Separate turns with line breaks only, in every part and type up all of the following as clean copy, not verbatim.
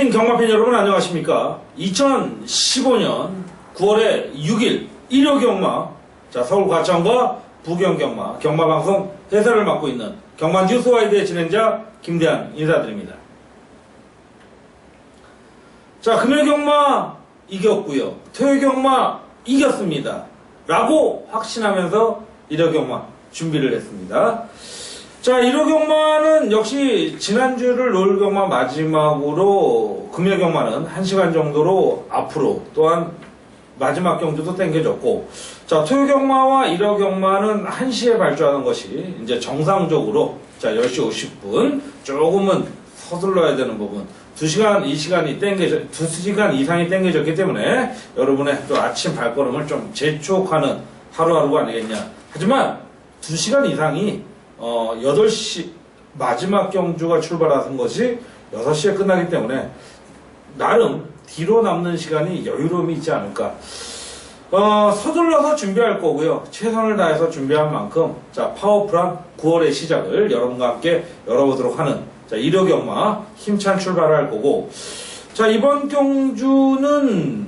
시민 경마팬 여러분 안녕하십니까? 2015년 9월에 6일 일요경마, 서울 과천과 부경경마, 경마방송 해설을 맡고 있는 경마뉴스와이드의 진행자 김대한 인사드립니다. 자, 금요경마 이겼고요, 토요경마 이겼습니다 라고 확신하면서 일요경마 준비를 했습니다. 자, 일요경마는 역시 지난주를 노을경마 마지막으로 금요경마는 1시간 정도로 앞으로, 또한 마지막 경주도 땡겨졌고, 자, 토요경마와 일요경마는 1시에 발주하는 것이 이제 정상적으로, 자, 10시 50분 조금은 서둘러야 되는 부분, 2시간 이상이 땡겨졌기 때문에 여러분의 또 아침 발걸음을 좀 재촉하는 하루하루가 아니겠냐. 하지만 2시간 이상이 8시 마지막 경주가 출발하는 것이 6시에 끝나기 때문에 나름 뒤로 남는 시간이 여유로움이 있지 않을까. 서둘러서 준비할 거고요. 최선을 다해서 준비한 만큼, 자, 파워풀한 9월의 시작을 여러분과 함께 열어보도록 하는, 자, 일요경마 힘찬 출발을 할 거고, 자, 이번 경주는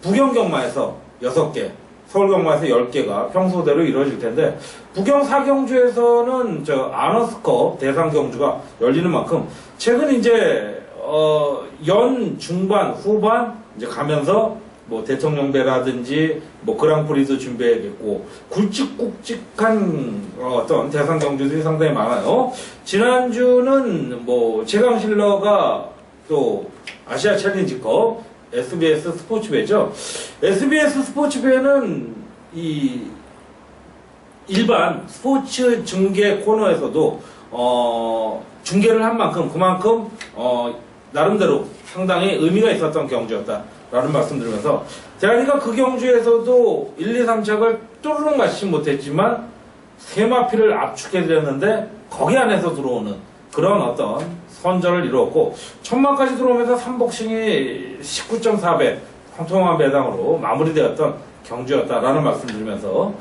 부경경마에서 6개, 서울경마에서 10개가 평소대로 이루어질 텐데, 부경 4경주에서는 아너스컵 대상 경주가 열리는 만큼, 최근 이제 연 중반 후반 이제 가면서 뭐 대통령배라든지 뭐 그랑프리도 준비해야겠고, 굵직굵직한 어떤 대상 경주들이 상당히 많아요. 지난주는 뭐 최강실러가 또 아시아 챌린지컵 SBS 스포츠배죠. SBS 스포츠배는 이 일반 스포츠 중계 코너에서도 중계를 한 만큼, 그만큼 나름대로 상당히 의미가 있었던 경주였다라는 말씀드리면서, 대한이가 그 경주에서도 1, 2, 3착을 뚜루룩 맞추지 못했지만 3마피를 압축해드렸는데 거기 안에서 들어오는 그런 어떤 선전을 이루었고, 1000마까지 들어오면서 3복싱이 19.4배 통통한 배당으로 마무리되었던 경주였다라는 말씀드리면서,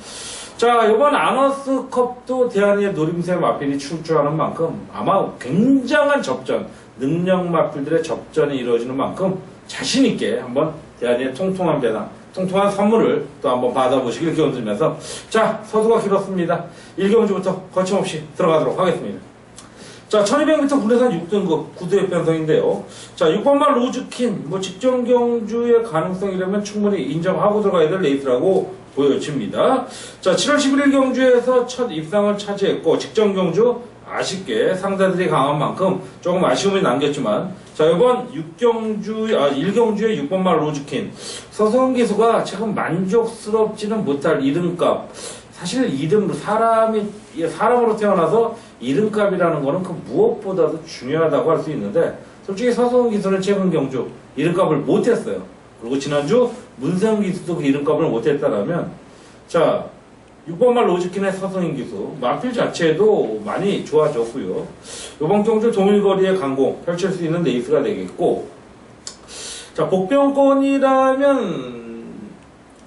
자, 이번 아너스컵도 대한이의 노림새 마필이 출주하는 만큼 아마 굉장한 접전, 능력 마필들의 접전이 이루어지는 만큼 자신있게 한번 대한이의 통통한 배당, 통통한 선물을 또 한번 받아보시길 기원드리면서, 자, 서두가 길었습니다. 1경주부터 거침없이 들어가도록 하겠습니다. 자, 1200m 국내산 6등급 구두의 편성인데요. 자, 6번말 로즈킨, 뭐 직전 경주의 가능성이라면 충분히 인정하고 들어가야 될 레이스라고 보여집니다. 자, 7월 11일 경주에서 첫 입상을 차지했고, 직전 경주 아쉽게 상대들이 강한 만큼 조금 아쉬움이 남겼지만, 자, 이번 1경주의 6번말 로즈킨, 서성훈 기수가 최근 만족스럽지는 못할 이름값. 사실 사람으로 태어나서 이름값이라는 거는 그 무엇보다도 중요하다고 할 수 있는데, 솔직히 서성훈 기수는 최근 경주 이름값을 못했어요. 그리고 지난주 문세훈 기수도 그 이름값을 못했다라면, 자, 6번말 로즈킨의 서성인 기수, 마필 자체도 많이 좋아졌고요. 이번 경주 동일거리의 강공 펼칠 수 있는 레이스가 되겠고, 자, 복병권이라면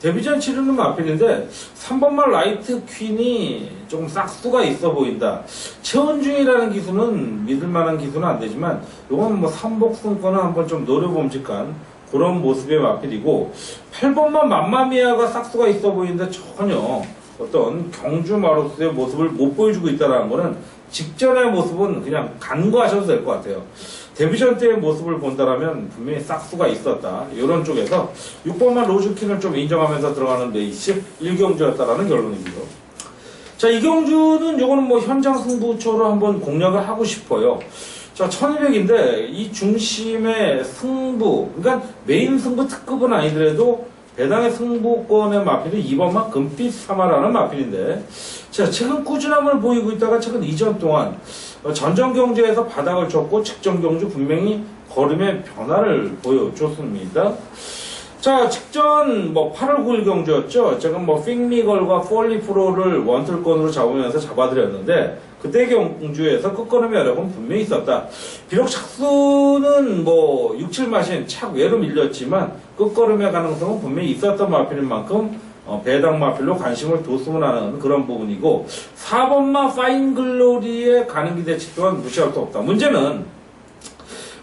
데뷔전 치르는 마필인데 3번말 라이트 퀸이 조금 싹수가 있어 보인다. 최원중이라는 기수는 믿을만한 기수는 안 되지만, 이건 뭐 3복승권은 한번 좀 노려봄직한 그런 모습의 마필이고, 8번만 맘마미아가 싹수가 있어 보이는데 전혀 어떤 경주 마로스의 모습을 못 보여주고 있다는 거는, 직전의 모습은 그냥 간과하셔도 될 것 같아요. 데뷔전 때의 모습을 본다라면 분명히 싹수가 있었다, 이런 쪽에서 6번만 로즈킨을 좀 인정하면서 들어가는 레이스 1경주였다라는 결론이고요. 자, 이 경주는 요거는 뭐 현장 승부처로 한번 공략을 하고 싶어요. 자, 1200인데 이 중심의 승부, 그러니까 메인 승부 특급은 아니더라도 배당의 승부권의 마필이 2번만 금빛 사마라는 마필인데, 자, 최근 꾸준함을 보이고 있다가 최근 이전 동안 전전 경주에서 바닥을 쳤고, 직전 경주 분명히 걸음의 변화를 보여줬습니다. 자, 직전 뭐 8월 9일 경주였죠. 제가 뭐 핑미걸과 폴리프로를 원툴권으로 잡으면서 잡아드렸는데, 그때 경주에서 끝걸음의 여력은 분명히 있었다. 비록 착수는 뭐 6, 7마신 착외로 밀렸지만 끝걸음의 가능성은 분명히 있었던 마필인 만큼 배당 마필로 관심을 뒀으면 하는 그런 부분이고, 4번마 파인글로리의 가는 기대치 또한 무시할 수 없다. 문제는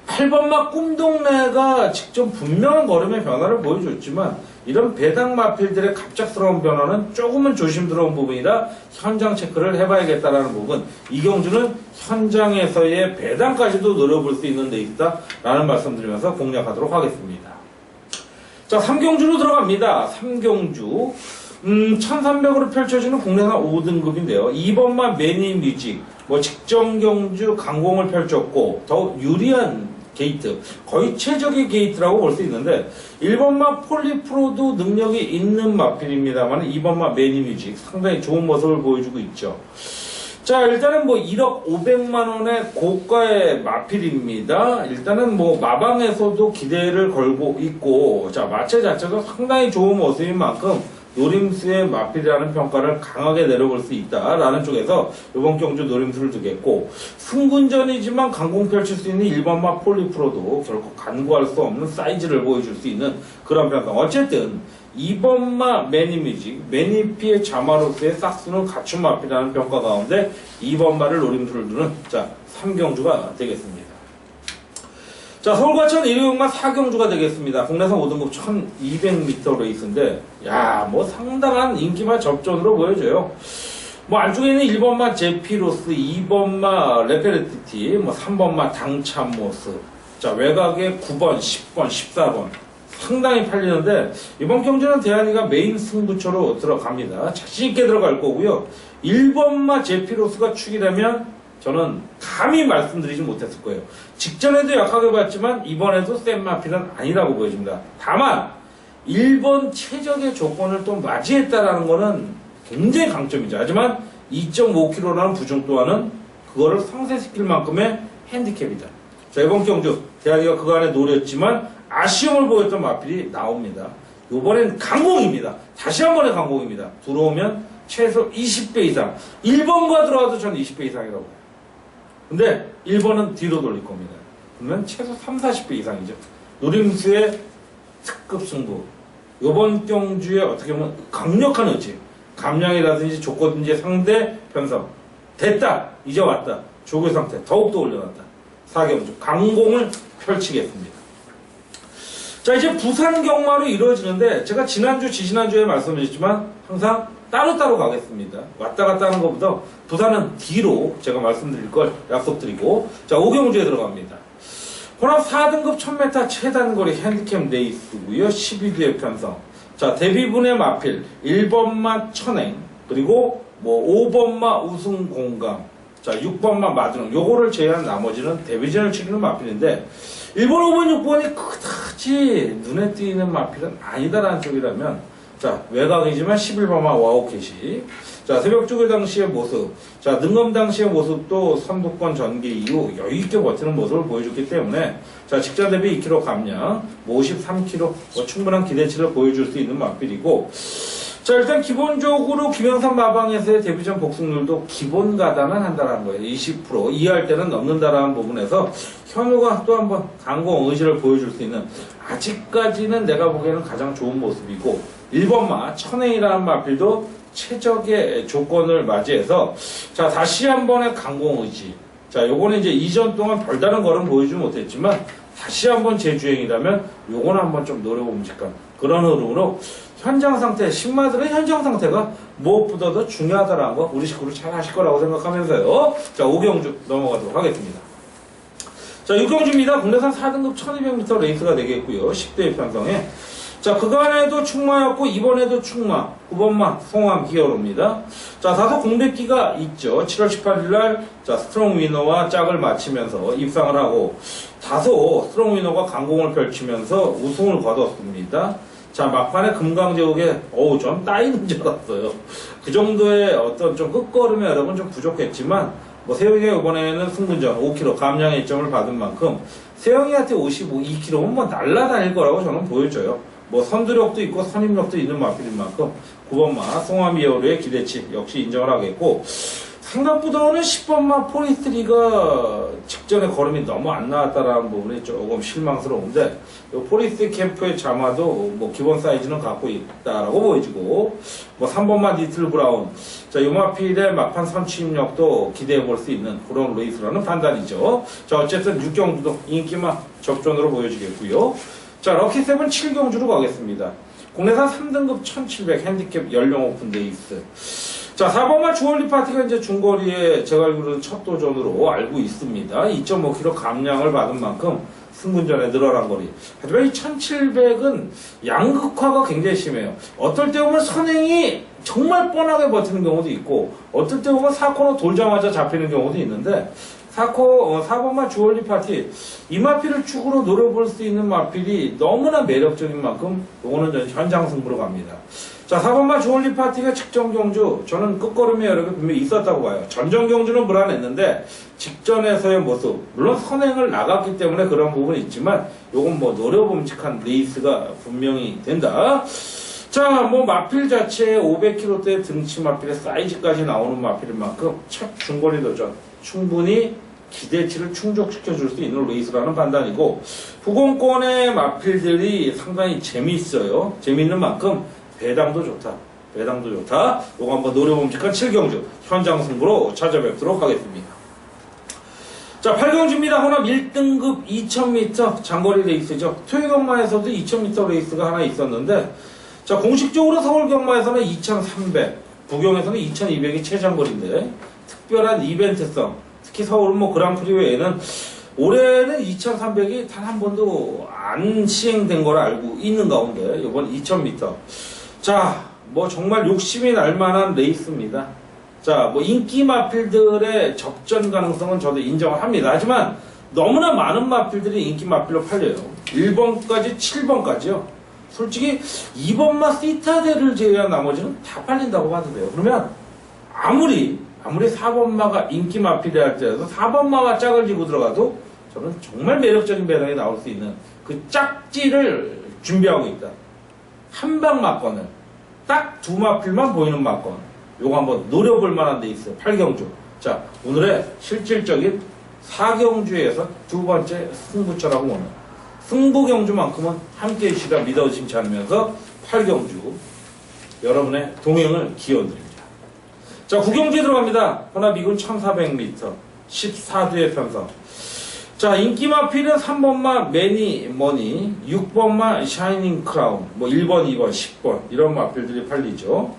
8번마 꿈동네가 직접 분명한 걸음의 변화를 보여줬지만 이런 배당 마필들의 갑작스러운 변화는 조금은 조심스러운 부분이라 현장 체크를 해봐야겠다라는 부분, 이 경주는 현장에서의 배당까지도 노려볼 수 있는 데 있다라는 말씀드리면서 공략하도록 하겠습니다. 자, 3경주로 들어갑니다. 3경주 1300으로 펼쳐지는 국내산 5등급인데요. 2번마 매니뮤직, 직전 경주 강공을 펼쳤고 더 유리한 게이트, 거의 최적의 게이트라고 볼 수 있는데 1번마 폴리프로도 능력이 있는 마필입니다만 2번마 매니뮤직 상당히 좋은 모습을 보여주고 있죠. 자, 일단은 1억 500만원의 고가의 마필입니다. 일단은 마방에서도 기대를 걸고 있고, 자, 마체 자체도 상당히 좋은 모습인 만큼 노림수의 마필이라는 평가를 강하게 내려볼 수 있다라는 쪽에서 이번 경주 노림수를 두겠고, 승군전이지만 강공 펼칠 수 있는 1번마 폴리프로도 결코 간구할 수 없는 사이즈를 보여줄 수 있는 그런 평가. 어쨌든 2번마 매니뮤직, 매니피의 자마로스의 싹스는 갖춘 마필이라는 평가 가운데 2번마를 노림수를 두는 3경주가 되겠습니다. 자, 서울과천 1호역마 4경주가 되겠습니다. 국내산 5등급 1200m 레이스인데, 상당한 인기만 접전으로 보여져요. 안쪽에 있는 1번마 제피로스, 2번마 레페르티티, 3번마 당참모스, 자, 외곽에 9번, 10번, 14번. 상당히 팔리는데, 이번 경주는 대한이가 메인 승부처로 들어갑니다. 자신있게 들어갈 거고요. 1번마 제피로스가 축이라면, 저는 감히 말씀드리지 못했을 거예요. 직전에도 약하게 봤지만 이번에도 센 마필은 아니라고 보여집니다. 다만 1번 최적의 조건을 또 맞이했다라는 것은 굉장히 강점이죠. 하지만 2.5kg라는 부중 또한은 그거를 상쇄시킬 만큼의 핸디캡이다. 자, 이번 경주 대학이가 그간에 노렸지만 아쉬움을 보였던 마필이 나옵니다. 이번엔 강공입니다. 다시 한 번의 강공입니다. 들어오면 최소 20배 이상. 1번과 들어와도 저는 20배 이상이라고 해요. 근데 1번은 뒤로 돌릴 겁니다. 그러면 최소 30, 40배 이상이죠. 노림수의 특급 승부. 이번 경주에 어떻게 보면 강력한 의지, 감량이라든지 조건든지 상대 편성. 됐다. 이제 왔다. 조교 상태 더욱더 올려놨다. 4경주 강공을 펼치겠습니다. 자, 이제 부산 경마로 이루어지는데 제가 지난주, 지지난주에 말씀드렸지만 항상 따로따로 가겠습니다. 왔다 갔다 하는 것보다 부산은 뒤로 제가 말씀드릴 걸 약속드리고, 자, 5경주에 들어갑니다. 혼합 4등급 1000m 최단거리 핸디캡 레이스고요. 12뒤의 편성. 자, 대비분의 마필 1번마 천행, 그리고 5번마 우승 공감, 자, 6번마 마드능, 요거를 제외한 나머지는 데뷔전을 치르는 마필인데 1번, 5번, 6번이 그다지 눈에 띄는 마필은 아니다라는 쪽이라면, 자, 외곽이지만 11번마 와우캣이, 자, 새벽 조교 당시의 모습, 자, 능검 당시의 모습도 선두권 전개 이후 여유있게 버티는 모습을 보여줬기 때문에, 자, 직전 대비 2kg 감량, 53kg, 충분한 기대치를 보여줄 수 있는 마필이고, 자, 일단 기본적으로 김영삼 마방에서의 데뷔전 복승률도 기본 가단은 한다는 거예요. 20%, 이해할 때는 넘는다라는 부분에서 현우가 또 한번 강공 의지를 보여줄 수 있는, 아직까지는 내가 보기에는 가장 좋은 모습이고, 1번마 천행이라는 마필도 최적의 조건을 맞이해서, 자, 다시 한 번의 강공 의지. 자, 요거는 이제 이전 동안 별다른 걸음 보여주지 못했지만 다시 한번 재주행이라면 요거는 한번 좀 노려봄직한 그런 흐름으로, 현장 상태, 신마들의 현장 상태가 무엇보다도 중요하다라는 거 우리 식구를 잘 하실 거라고 생각하면서요. 자, 5경주 넘어가도록 하겠습니다. 자, 6경주입니다. 국내산 4등급 1200m 레이스가 되겠고요. 10대의 편성에. 자, 그간에도 충마였고 이번에도 충마, 9번마 송암 히어로입니다. 자, 다소 공백기가 있죠. 7월 18일날 스트롱 위너와 짝을 마치면서 입상을 하고 다소 스트롱 위너가 강공을 펼치면서 우승을 거뒀습니다. 자, 막판에 금강제국에 좀 따이는 줄 알았어요. 그 정도의 어떤 좀 끝걸음에 여러분 좀 부족했지만, 세영이가 이번에는 승군전 5kg 감량의 1점을 받은 만큼 세영이한테 52kg면 날라다닐 거라고 저는 보여져요. 선두력도 있고 선임력도 있는 마필인 만큼 9번마 송암이어루의 기대치 역시 인정을 하겠고, 생각보다는 10번마 포리스트리가 직전에 걸음이 너무 안 나왔다라는 부분이 조금 실망스러운데, 포리스 캠프의 자마도 뭐 기본 사이즈는 갖고 있다라고 보여지고, 뭐 3번마 니틀 브라운, 자, 요 마필의 막판 선취입력도 기대해 볼 수 있는 그런 레이스라는 판단이죠. 자, 어쨌든 6경주도 인기만 접전으로 보여지겠고요. 자, 럭키7 7경주로 가겠습니다. 국내산 3등급 1700 핸디캡 연령 오픈 레이스. 자, 4번마 주얼리 파티가 이제 중거리에 제가 알기로는 첫 도전으로 알고 있습니다. 2.5km 감량을 받은 만큼 승분전에 늘어난 거리. 하지만 이 1700은 양극화가 굉장히 심해요. 어떨 때 보면 선행이 정말 뻔하게 버티는 경우도 있고, 어떨 때 보면 4코너 돌자마자 잡히는 경우도 있는데, 4번마 주얼리 파티, 이 마필을 축으로 노려볼 수 있는 마필이 너무나 매력적인 만큼, 요거는 현장 승부로 갑니다. 자, 4번마 주얼리 파티가 직전 경주, 저는 끝걸음에 여러 개 분명히 있었다고 봐요. 전전 경주는 불안했는데, 직전에서의 모습, 물론 선행을 나갔기 때문에 그런 부분이 있지만, 요건 뭐 노려봄직한 레이스가 분명히 된다. 자, 뭐 마필 자체에 500kg대 등치 마필의 사이즈까지 나오는 마필인 만큼, 첫 중거리 도전, 충분히 기대치를 충족시켜 줄 수 있는 레이스라는 판단이고, 후공권의 마필들이 상당히 재미있어요. 재미있는 만큼, 배당도 좋다. 배당도 좋다. 요거 한번 노려봄직한 7경주 현장 승부로 찾아뵙도록 하겠습니다. 자, 8경주입니다. 혼합 1등급 2000m 장거리 레이스죠. 토요경마에서도 2000m 레이스가 하나 있었는데, 자, 공식적으로 서울경마에서는 2300, 부경에서는 2200이 최장거리인데, 특별한 이벤트성, 특히 서울 뭐 그랑프리 외에는 올해는 2300이 단 한 번도 안 시행된 걸 알고 있는 가운데, 이번 2000m. 자, 뭐 정말 욕심이 날 만한 레이스입니다. 자, 뭐 인기 마필들의 접전 가능성은 저도 인정을 합니다. 하지만 너무나 많은 마필들이 인기 마필로 팔려요. 1번까지 7번까지요. 솔직히 2번마 시타델을 제외한 나머지는 다 팔린다고 봐도 돼요. 그러면 아무리 4번마가 인기 마필이 할지라도 4번마가 짝을 지고 들어가도 저는 정말 매력적인 배당이 나올 수 있는 그 짝지를 준비하고 있다. 한방 마건을 딱 두 마필만 보이는 마건, 요거 한번 노려볼 만한 데 있어요. 8경주. 자, 오늘의 실질적인 4경주에서 두 번째 승부처라고 보는 승부경주만큼은 함께 해주시라 믿어 의심치 않으면서 8경주 여러분의 동행을 기원드립니다. 자, 9경주에 들어갑니다. 혼합 2군 1400m 14두의 편성. 자, 인기 마필은 3번마 매니 머니, 6번마 샤이닝 크라운, 뭐 1번, 2번, 10번 이런 마필들이 팔리죠.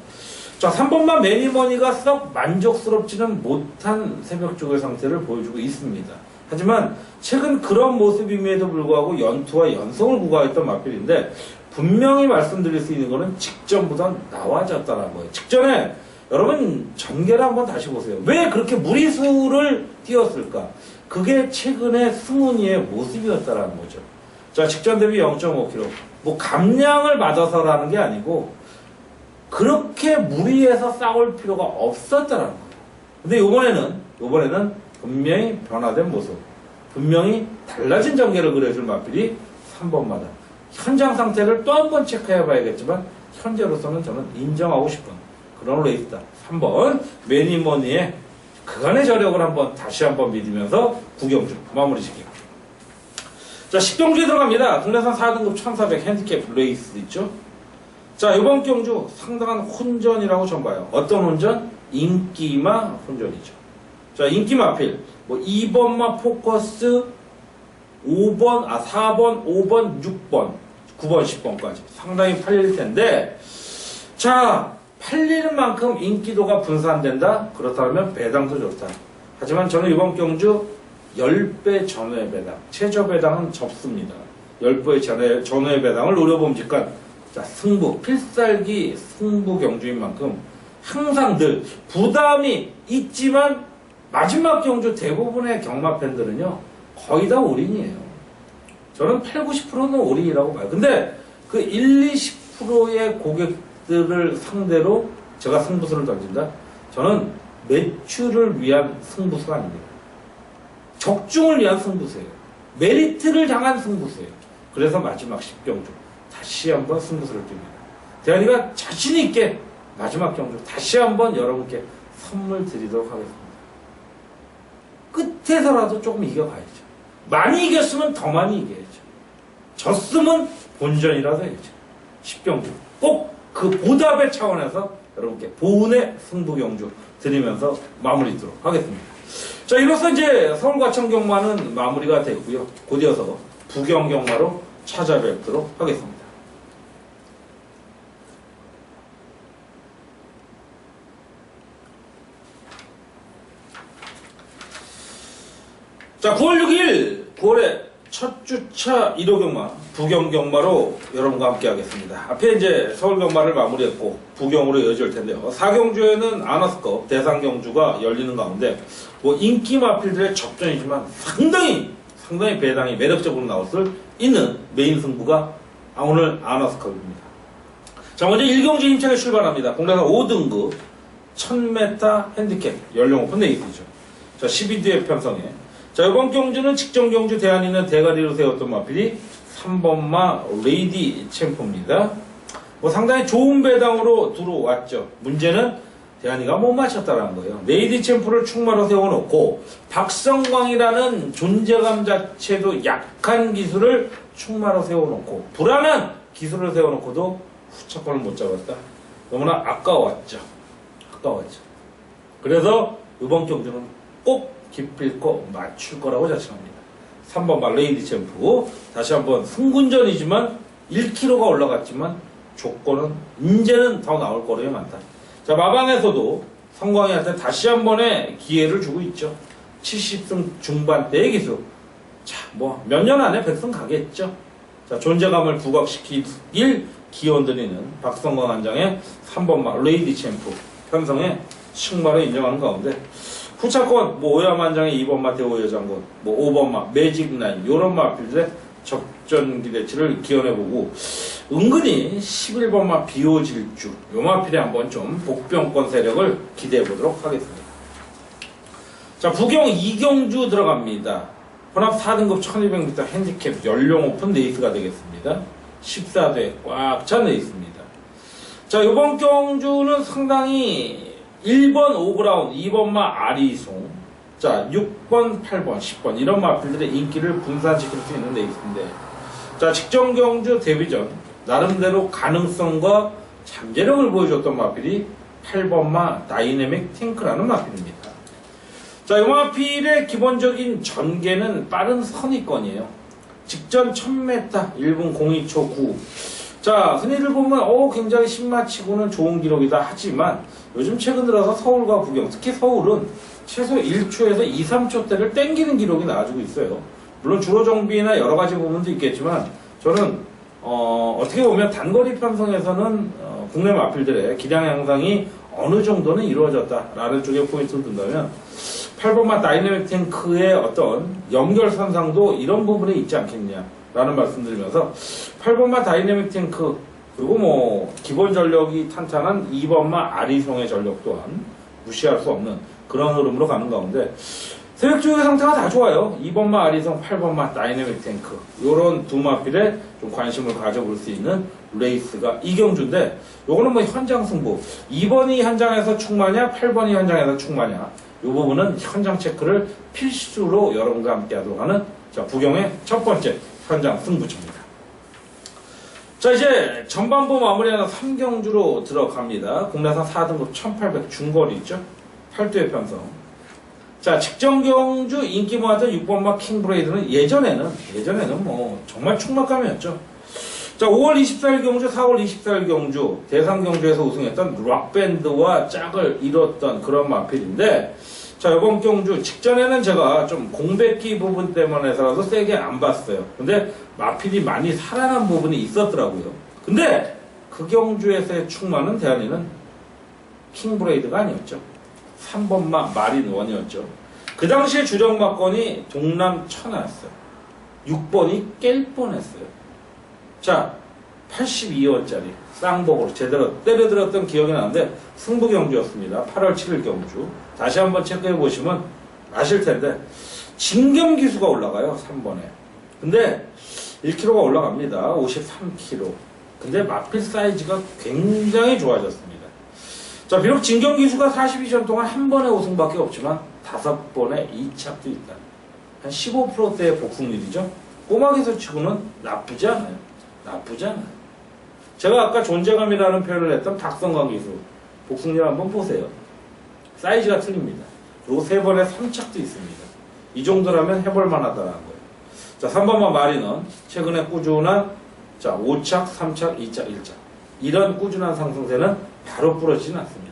자, 3번마 매니 머니가 썩 만족스럽지는 못한 새벽 조개 상태를 보여주고 있습니다. 하지만 최근 그런 모습임에도 불구하고 연투와 연성을 구가했던 마필인데, 분명히 말씀드릴 수 있는 거는 직전보다 나아졌다는 거예요. 직전에 여러분 전개를 한번 다시 보세요. 왜 그렇게 무리수를 띄웠을까? 그게 최근의 승훈이의 모습이었다라는 거죠. 자, 직전 대비 0.5kg. 뭐 감량을 받아서라는 게 아니고 그렇게 무리해서 싸울 필요가 없었다라는 거예요. 근데 요번에는 분명히 변화된 모습, 분명히 달라진 전개를 그려줄 마필이 3번마다. 현장 상태를 또 한 번 체크해 봐야겠지만 현재로서는 저는 인정하고 싶은 그런 레이스다. 3번 매니머니의 그간의 저력을 다시 한번 믿으면서 9경주 마무리 짓기. 자, 10경주에 들어갑니다. 국내산 4등급 1400 핸디캡 레이스 있죠. 자, 이번 경주 상당한 혼전이라고 전 봐요. 어떤 혼전? 인기마 혼전이죠. 자, 인기 마필 뭐 2번마 포커스 4번, 5번, 6번, 9번, 10번까지 상당히 팔릴 텐데, 자, 팔리는 만큼 인기도가 분산된다? 그렇다면 배당도 좋다. 하지만 저는 이번 경주 10배 전후의 배당, 최저 배당은 접습니다. 10배의 전후의 배당을 노려봄직한, 자, 승부, 필살기 승부 경주인 만큼 항상 늘 부담이 있지만 마지막 경주 대부분의 경마 팬들은요, 거의 다 올인이에요. 저는 8, 90%는 올인이라고 봐요. 근데 그 1, 20%의 고객들을 상대로 제가 승부수를 던진다? 저는 매출을 위한 승부수가 아닙니다. 적중을 위한 승부수예요. 메리트를 향한 승부수예요. 그래서 마지막 10경주 다시 한번 승부수를 뛵니다. 대한이가 자신있게 마지막 경주 다시 한번 여러분께 선물 드리도록 하겠습니다. 밑에서라도 조금 이겨가야죠. 많이 이겼으면 더 많이 이겨야죠. 졌으면 본전이라도 해야죠. 10경주. 꼭 그 보답의 차원에서 여러분께 보은의 승부경주 드리면서 마무리하도록 하겠습니다. 자, 이로써 이제 서울과천 경마는 마무리가 됐고요. 곧 이어서 부경 경마로 찾아뵙도록 하겠습니다. 자, 9월 6일 9월의 첫 주차 1호 경마 부경 경마로 여러분과 함께 하겠습니다. 앞에 이제 서울 경마를 마무리했고 부경으로 이어질 텐데요. 4경주에는 아너스컵 대상 경주가 열리는 가운데 뭐 인기 마필들의 접전이지만 상당히 배당이 매력적으로 나올 수 있는 메인 승부가 오늘 아너스컵입니다. 자, 먼저 1경주 힘차게 출발합니다. 공략상 5등급 1000m 핸디캡 연령 오픈 레이스죠. 자, 12뒤의 편성에 자, 이번 경주는 직전 경주 대안이는 대가리로 세웠던 마필이 3번마 레이디 챔프입니다. 뭐 상당히 좋은 배당으로 들어왔죠. 문제는 대안이가 못 맞췄다는 거예요. 레이디 챔프를 충마로 세워놓고 박성광이라는 존재감 자체도 약한 기술을 충마로 세워놓고 불안한 기술을 세워놓고도 후차권을 못 잡았다. 너무나 아까웠죠. 그래서 이번 경주는 꼭 기필코 맞출 거라고 자신합니다. 3번 말레이디 챔프 다시 한번 승군전이지만 1kg가 올라갔지만 조건은 이제는 더 나올 거름이 많다. 자, 마방에서도 성광이한테 다시 한 번의 기회를 주고 있죠. 70승 중반대의 기술. 자, 뭐 몇 년 안에 100승 가겠죠. 자, 존재감을 부각시키길 기원드리는 박성광 한장의 3번 말레이디 챔프 편성에 승마를 인정하는 가운데 후차권 뭐 오야만장의 2번마 대오여장군 뭐 5번마 매직라인 요런 마필들의 접전 기대치를 기원해보고 은근히 11번마 비오질주 요 마필에 한번 좀 복병권 세력을 기대해보도록 하겠습니다. 자, 부경 2경주 들어갑니다. 혼합 4등급 1200m 핸디캡 연령 오픈 레이스가 되겠습니다. 14대 꽉 찬 레이스입니다. 자, 이번 경주는 상당히 1번 오브라운, 2번마 아리송, 자 6번, 8번, 10번 이런 마필들의 인기를 분산시킬 수 있는 레이스인데 자, 직전 경주 데뷔전 나름대로 가능성과 잠재력을 보여줬던 마필이 8번마 다이내믹 탱크라는 마필입니다. 자, 이 마필의 기본적인 전개는 빠른 선입권이에요. 직전 1000m 1분 02초 9. 자, 흔히들 보면 굉장히 신마치고는 좋은 기록이다 하지만 요즘 최근 들어서 서울과 부경, 특히 서울은 최소 1초에서 2, 3초대를 땡기는 기록이 나와주고 있어요. 물론 주로 정비나 여러 가지 부분도 있겠지만 저는 어떻게 보면 단거리 편성에서는 국내 마필들의 기량 향상이 어느 정도는 이루어졌다라는 쪽에 포인트를 둔다면 8번마 다이내믹 탱크의 어떤 연결선상도 이런 부분에 있지 않겠냐라는 말씀드리면서 8번마 다이내믹 탱크 그리고 뭐 기본 전력이 탄탄한 2번마 아리송의 전력 또한 무시할 수 없는 그런 흐름으로 가는 가운데 세력 쪽의 상태가 다 좋아요. 2번마 아리송, 8번마 다이내믹 탱크 요런 두 마필에 좀 관심을 가져볼 수 있는 레이스가 이경주인데 요거는 뭐 현장 승부 2번이 현장에서 충마냐 8번이 현장에서 충마냐 요 부분은 현장 체크를 필수로 여러분과 함께 하도록 하는 자, 부경의 첫 번째 현장 승부처입니다. 자, 이제 전반부 마무리하는 3경주로 들어갑니다. 국내산 4등급 1800 중거리 있죠? 8두의 편성. 자, 직전 경주 인기 모았던 6번마 킹브레이드는 예전에는 뭐 정말 충만감이었죠. 자, 5월 24일 경주, 4월 24일 경주 대상 경주에서 우승했던 락밴드와 짝을 이뤘던 그런 마필인데 자, 이번 경주 직전에는 제가 좀 공백기 부분 때문에서라도 세게 안 봤어요. 근데 마필이 많이 살아난 부분이 있었더라고요. 근데 그 경주에서의 충만은 대안이는 킹브레이드가 아니었죠. 3번마 마린원이었죠. 그 당시에 주력마건이 동남 천하였어요. 6번이 깰 뻔했어요. 자, 82원짜리 쌍복으로 제대로 때려들었던 기억이 나는데 승부 경주였습니다. 8월 7일 경주. 다시 한번 체크해 보시면 아실 텐데 진경 기수가 올라가요. 3번에. 근데 1kg가 올라갑니다. 53kg. 근데 마필 사이즈가 굉장히 좋아졌습니다. 자, 비록 진경 기수가 42전 동안 한 번의 우승밖에 없지만 5번의 2착도 있다. 한 15%대의 복승률이죠. 꼬막에서 치고는 나쁘지 않아요. 나쁘지 않아요. 제가 아까 존재감이라는 표현을 했던 박성광 기수 복승률 한번 보세요. 사이즈가 틀립니다. 그리고 3번에 3착도 있습니다. 이 정도라면 해볼 만하다는 거예요. 자, 3번만 마리는 최근에 꾸준한 5착, 3착, 2착, 1착. 이런 꾸준한 상승세는 바로 부러지진 않습니다.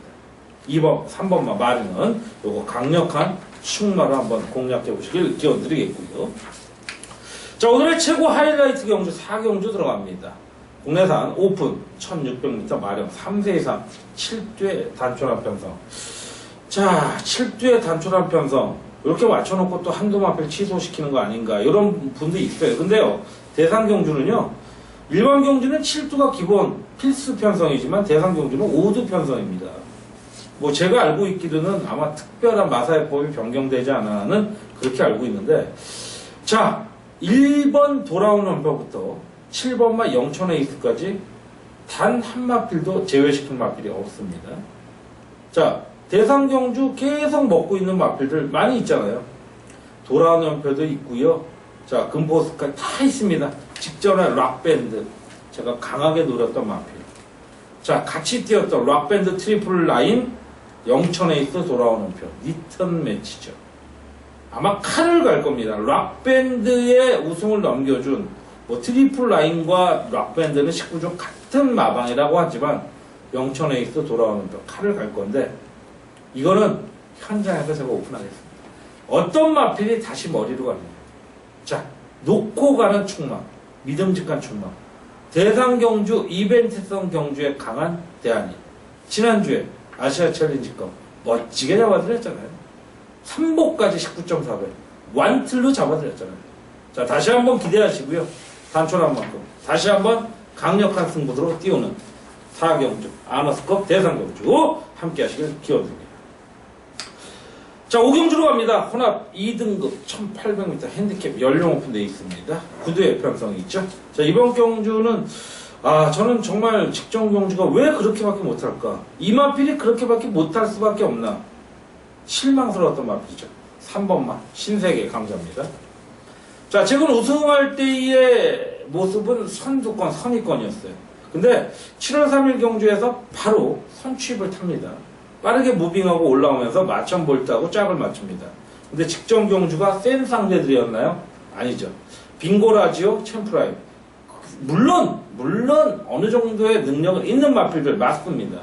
3번만 마리는 요거 강력한 축마로 한번 공략해 보시길 기원드리겠고요. 자, 오늘의 최고 하이라이트 경주 4경주 들어갑니다. 국내산 오픈 1600m 마령 3세 이상 7대 단촐한 편성. 자, 7대 단촐한 편성 이렇게 맞춰놓고 또 한두 마필 취소시키는 거 아닌가 이런 분도 있어요. 근데요, 대상 경주는요, 일반 경주는 7두가 기본 필수 편성이지만 대상 경주는 5두 편성입니다. 뭐 제가 알고 있기로는 아마 특별한 마사회법이 변경되지 않아는 그렇게 알고 있는데, 자, 1번 돌아오는 원표부터 7번만 영천에이스까지 단 한 마필도 제외시킨 마필이 없습니다. 자, 대상 경주 계속 먹고 있는 마필들 많이 있잖아요. 돌아오는 원표도 있고요. 자, 금포스까지 다 있습니다. 직전에 락밴드 제가 강하게 노렸던 마필. 자, 같이 뛰었던 락밴드 트리플 라인 영천에이스 돌아오는 표 리턴 매치죠. 아마 칼을 갈 겁니다. 락밴드의 우승을 넘겨준 뭐 트리플 라인과 락밴드는 19조 같은 마방이라고 하지만 영천에이스 돌아오는 표 칼을 갈 건데, 이거는 현장에서 제가 오픈하겠습니다. 어떤 마필이 다시 머리로 갑니다. 자, 놓고 가는 충마, 믿음직한 충마. 대상 경주, 이벤트성 경주에 강한 대안이 지난주에 아시아 챌린지컵 멋지게 잡아드렸잖아요. 3보까지 19.4배 완틀로 잡아드렸잖아요. 자, 다시 한번 기대하시고요. 단촐한 만큼 다시 한번 강력한 승부로 띄우는 4경주 아너스컵 대상 경주 함께 하시길 기원드립니다. 자, 5경주로 갑니다. 혼합 2등급 1800m 핸디캡 연령 오픈되어 있습니다. 9두의 편성이 있죠. 자, 이번 경주는 저는 정말 직전 경주가 왜 그렇게밖에 못할까? 이 마필이 그렇게밖에 못할 수밖에 없나? 실망스러웠던 마필이죠. 3번만 신세계 강자입니다. 자, 지금 우승할 때의 모습은 선두권, 선위권이었어요. 근데 7월 3일 경주에서 바로 선취입을 탑니다. 빠르게 무빙하고 올라오면서 마천볼트하고 짝을 맞춥니다. 근데 직전 경주가 센 상대들이었나요? 아니죠. 빙고라지오, 챔프라임. 물론 어느 정도의 능력은 있는 마필들 맞습니다.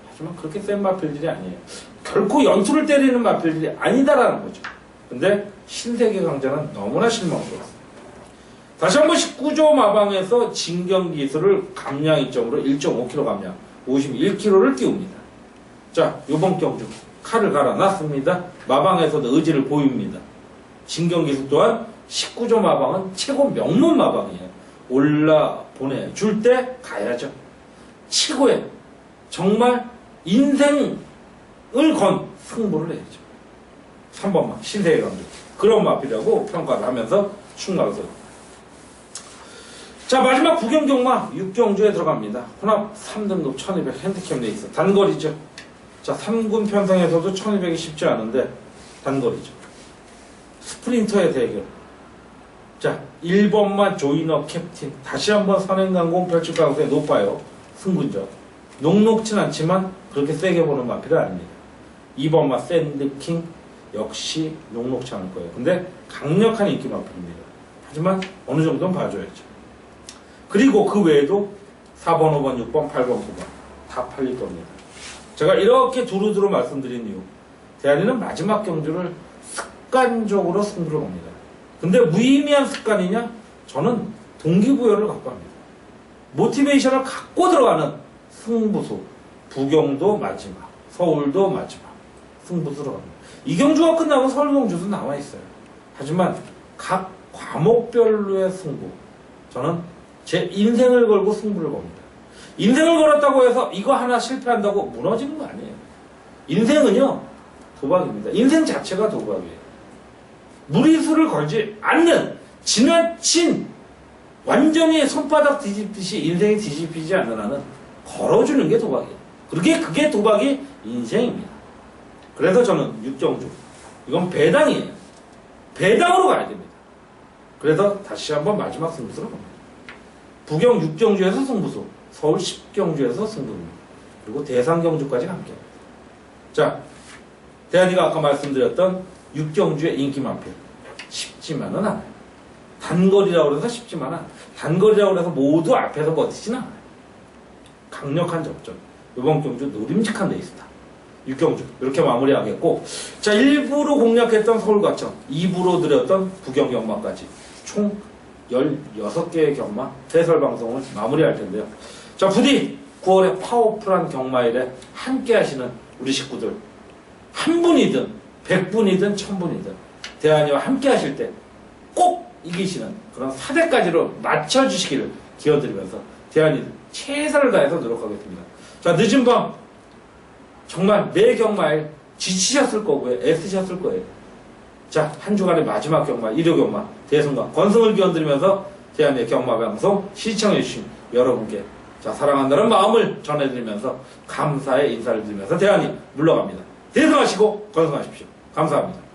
하지만 그렇게 센 마필들이 아니에요. 결코 연투를 때리는 마필들이 아니다라는 거죠. 근데 신세계 강자는 너무나 실망스러웠습니다. 다시 한번 19조 마방에서 진경 기술을 감량 이점으로 1.5kg 감량, 51kg를 띄웁니다. 자, 요번 경주 칼을 갈아놨습니다. 마방에서도 의지를 보입니다. 진경 기술 또한 19조 마방은 최고 명문 마방이에요. 올라 보내줄 때 가야죠. 최고의 정말 인생을 건 승부를 내야죠. 3번만 신세계 강주 그런 마필이라고 평가를 하면서 충각을. 자, 마지막 9경경마 6경주에 들어갑니다. 혼합 3등급 1200 핸디캡 레이스 단거리죠. 자, 3군 편성에서도 1200이 쉽지 않은데 단거리죠. 스프린터의 대결. 자, 1번만 조이너 캡틴 다시 한번 선행강공 펼칠 가능성이 높아요. 승군전 녹록진 않지만 그렇게 세게 보는 마필은 아닙니다. 2번만 샌드킹 역시 녹록지 않을 거예요. 근데 강력한 인기 마필입니다. 하지만 어느 정도는 봐줘야죠. 그리고 그 외에도 4번, 5번, 6번, 8번, 9번 다 팔릴 겁니다. 제가 이렇게 두루두루 말씀드린 이유, 대안이는 마지막 경주를 습관적으로 승부를 겁니다. 근데 무의미한 습관이냐? 저는 동기부여를 갖고 합니다. 모티베이션을 갖고 들어가는 승부수. 부경도 마지막, 서울도 마지막 승부수로 갑니다. 이 경주가 끝나면 서울 경주도 남아있어요. 하지만 각 과목별로의 승부, 저는 제 인생을 걸고 승부를 겁니다. 인생을 걸었다고 해서 이거 하나 실패한다고 무너지는 거 아니에요. 인생은요, 도박입니다. 인생 자체가 도박이에요. 무리수를 걸지 않는, 지나친, 완전히 손바닥 뒤집듯이 인생이 뒤집히지 않는 한은 걸어주는 게 도박이에요. 그게 도박이 인생입니다. 그래서 저는 6경주 이건 배당이에요. 배당으로 가야 됩니다. 그래서 다시 한번 마지막 승부수로 갑니다. 부경 6경주에서 승부수, 서울 10경주에서 승부수, 그리고 대상경주까지 함께. 자, 대한이가 아까 말씀드렸던 6경주의 인기만표. 쉽지만은 않아요. 단거리라고 해서 쉽지만은 않아요. 단거리라고 해서 모두 앞에서 버티진 않아요. 강력한 접전. 이번 경주 노림직한 레이스다. 6경주. 이렇게 마무리하겠고. 자, 1부로 공략했던 서울과천, 2부로 드렸던 부경경마까지 총 16개의 경마 해설 방송을 마무리할 텐데요. 자, 부디 9월에 파워풀한 경마일에 함께 하시는 우리 식구들, 한 분이든 100분이든 1000분이든 대한이와 함께 하실 때 꼭 이기시는 그런 4대까지로 맞춰주시기를 기원드리면서 대한이 최선을 다해서 노력하겠습니다. 자, 늦은 밤 정말 매 경마에 지치셨을 거고요. 애쓰셨을 거예요. 자, 한 주간의 마지막 경마, 일요 경마, 대승과 건승을 기원드리면서 대한의 경마 방송 시청해주신 여러분께 자, 사랑한다는 마음을 전해드리면서 감사의 인사를 드리면서 대한이 물러갑니다. 대승하시고 건승하십시오. 감사합니다.